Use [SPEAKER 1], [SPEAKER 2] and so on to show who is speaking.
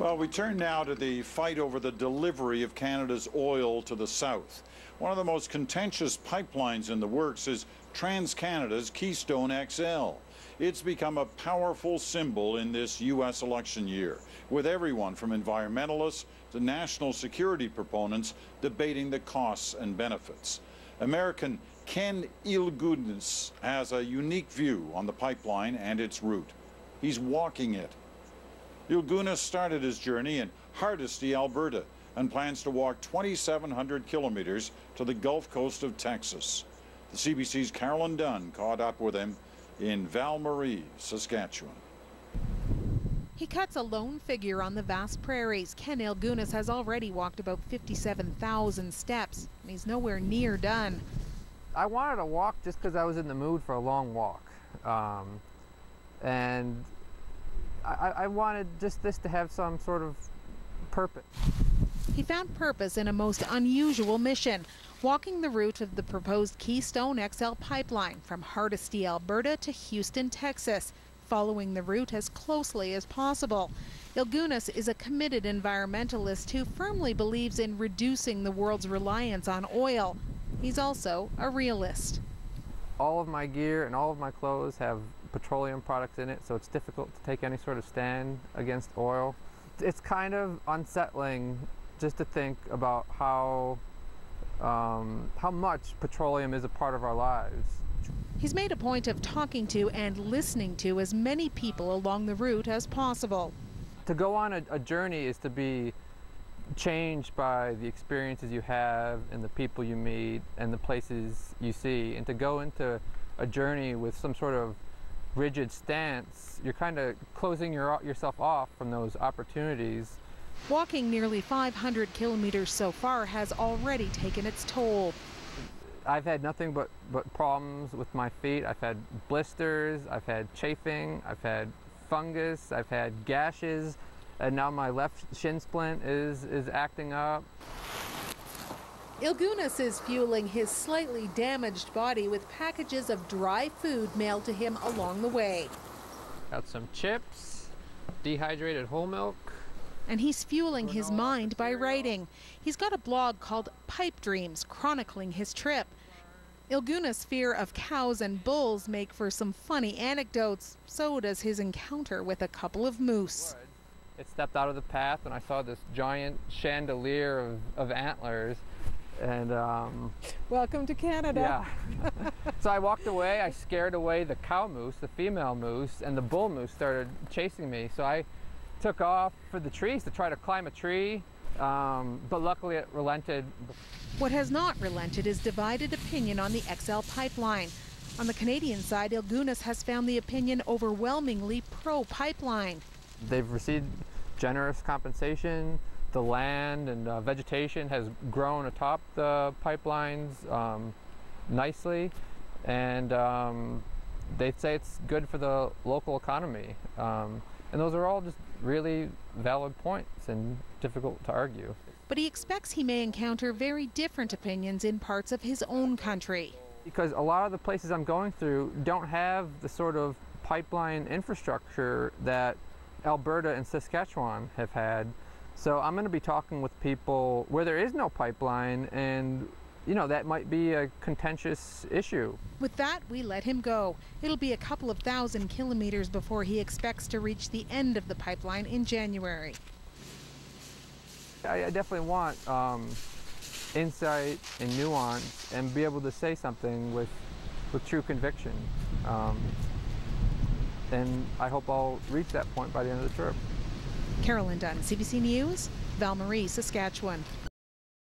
[SPEAKER 1] Well, we turn now to the fight over the delivery of Canada's oil to the south. One of the most contentious pipelines in the works is TransCanada's Keystone XL. It's become a powerful symbol in this U.S. election year, with everyone from environmentalists to national security proponents debating the costs and benefits. American Ken Ilgunis has a unique view on the pipeline and its route. He's walking it. Ilgunis started his journey in Hardisty, Alberta, and plans to walk 2,700 kilometers to the Gulf Coast of Texas. The CBC's Carolyn Dunn caught up with him in Val Marie, Saskatchewan.
[SPEAKER 2] He cuts a lone figure on the vast prairies. Ken Ilgunis has already walked about 57,000 steps, and he's nowhere near done.
[SPEAKER 3] I wanted to walk just because I was in the mood for a long walk. And I wanted just this to have some sort of purpose.
[SPEAKER 2] He found purpose in a most unusual mission, walking the route of the proposed Keystone XL pipeline from Hardisty, Alberta to Houston, Texas, following the route as closely as possible. Ilgunis is a committed environmentalist who firmly believes in reducing the world's reliance on oil. He's also a realist.
[SPEAKER 3] All of my gear and all of my clothes have petroleum products in it, so it's difficult to take any sort of stand against oil. It's kind of unsettling just to think about how much petroleum is a part of our lives.
[SPEAKER 2] He's made a point of talking to and listening to as many people along the route as possible.
[SPEAKER 3] To go on a journey is to be changed by the experiences you have and the people you meet and the places you see. And to go into a journey with some sort of rigid stance, you're kind of closing yourself off from those opportunities.
[SPEAKER 2] Walking nearly 500 kilometers so far has already taken its toll.
[SPEAKER 3] I've had nothing but problems with my feet. I've had blisters, I've had chafing, I've had fungus, I've had gashes, and now my left shin splint is acting up.
[SPEAKER 2] Ilgunis is fueling his slightly damaged body with packages of dry food mailed to him along the way.
[SPEAKER 3] Got some chips, dehydrated whole milk.
[SPEAKER 2] And he's fueling his mind by writing. He's got a blog called PipeDreams, chronicling his trip. Ilgunis' fear of cows and bulls make for some funny anecdotes. So does his encounter with a couple of moose.
[SPEAKER 3] It stepped out of the path and I saw this giant chandelier of antlers. And
[SPEAKER 2] welcome to Canada.
[SPEAKER 3] Yeah. So I walked away, I scared away the cow moose, the female moose, and the bull moose started chasing me. So I took off for the trees to try to climb a tree, but luckily it relented.
[SPEAKER 2] What has not relented is divided opinion on the XL pipeline. On the Canadian side, Ilgunis has found the opinion overwhelmingly pro-pipeline.
[SPEAKER 3] They've received generous compensation. The land and vegetation has grown atop the pipelines nicely, and they say it's good for the local economy. And those are all just really valid points and difficult to argue.
[SPEAKER 2] But he expects he may encounter very different opinions in parts of his own country.
[SPEAKER 3] Because a lot of the places I'm going through don't have the sort of pipeline infrastructure that Alberta and Saskatchewan have had. So I'm going to be talking with people where there is no pipeline, and you know, that might be a contentious issue.
[SPEAKER 2] With that, we let him go. It'll be a couple of thousand kilometers before he expects to reach the end of the pipeline in January.
[SPEAKER 3] I definitely want insight and nuance and be able to say something with true conviction. And I hope I'll reach that point by the end of the trip.
[SPEAKER 2] Carolyn Dunn, CBC News, Val Marie, Saskatchewan.